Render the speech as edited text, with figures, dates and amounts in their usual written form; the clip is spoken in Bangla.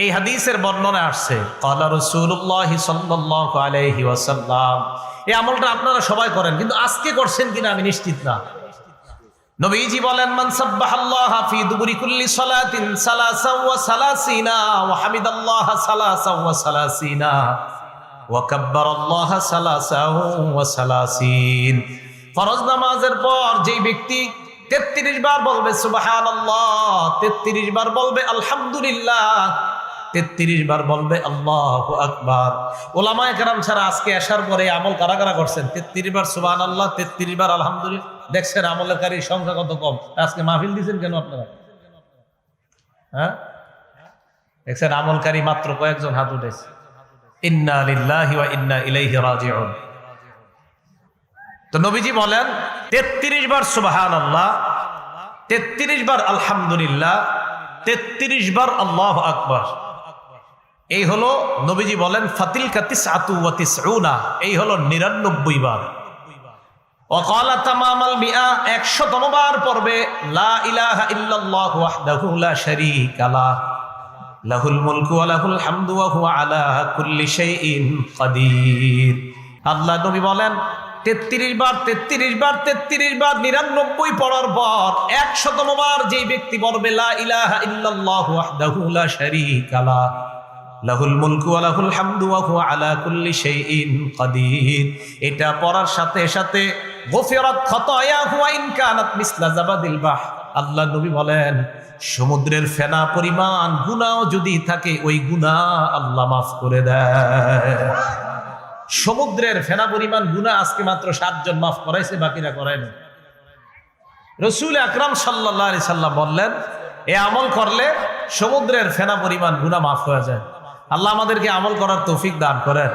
এই হাদিসের বর্ণনা আসছে ক্বালা রাসূলুল্লাহ সাল্লাল্লাহু আলাইহি ওয়াসাল্লাম, এই আমলটা আপনারা সবাই করেন, কিন্তু আজকে করছেন কিনা আমি নিশ্চিত না। নবীজি বলেন, মান সাব্বাহাল্লাহ ফি দুবুরি কুল্লি সালাতিন সালাসা ওয়া সালাসিনা ওয়া হামিদাল্লাহ সালাসা ওয়া সালাসিনা ওয়া কাব্বারাল্লাহ সালাসা ওয়া সালাসিন। ফরজ নামাজের পর যেই ব্যক্তি 33 বার বলবে সুবহানাল্লাহ, 33 বার বলবে আলহামদুলিল্লাহ, 33 বার বলবে আল্লাহু আকবার। ওলামায়ে কেরাম ছাড়া আজকে আসার পরে আমল কারা কারা করছেন? 33 বার সুবহানাল্লাহ, 33 বার আলহামদুলিল্লাহ। দেখছেন আমলকারীর সংখ্যা কত কম। আজকে মাহফিল দিয়েছেন কেন আপনারা? হ্যাঁ, দেখছেন আমলকারী মাত্র কয়েকজন হাত উঠেছে। ইন্না লিল্লাহি ওয়া ইন্না ইলাইহি রাজিউন। তো নবীজি বলেন 33 বার সুবহানাল্লাহ, 33 বার আলহামদুলিল্লাহ, 33 বার আল্লাহু আকবার। এই হলো নবীজি বলেন ফাতিলকা তিসআতু ওয়া তিসউনা, এই হলো 99 বার। ওয়াকালা তামামাল মিআ, 100তম বার পড়বে লা ইলাহা ইল্লাল্লাহু ওয়াহদাহু লা শারীকা লাহ, লাহুল মুলকু ওয়া লাহুল হামদু ওয়া হুয়া আলা কুল্লি শাইইন কাদির। আল্লাহ নবী বলেন 33 বার 33 বার 33 বার 99 পড়ার পর 100তম বার যেই ব্যক্তি বলবে লা ইলাহা ইল্লাল্লাহু ওয়াহদাহু লা শারীকা লাহ, লাহুল মুলকু ওয়া লাহুল হামদু ওয়া হুয়া আলা কুল্লি শাইইন কাদির, এটা পড়ার সাথে সাথে গফিরাত খাতায়াহু ওয়া ইন কানাত মিসলা জাবাদিল বাহ। আল্লাহ নবী বলেন সমুদ্রের ফেনা পরিমাণ গুনাহ যদি থাকে ওই গুনাহ আল্লাহ মাফ করে দেয়। সমুদ্রের ফেনা পরিমাণ গুনাহ আজকে মাত্র 7 জন মাফ করাইছে, বাকিরা করায় না। রাসূল আকরাম সাল্লাল্লাহু আলাইহি সাল্লাম বললেন এই আমল করলে সমুদ্রের ফেনা পরিমাণ গুনাহ মাফ হয়ে যায়। আল্লাহ আমাদেরকে আমল করার তৌফিক দান করেন।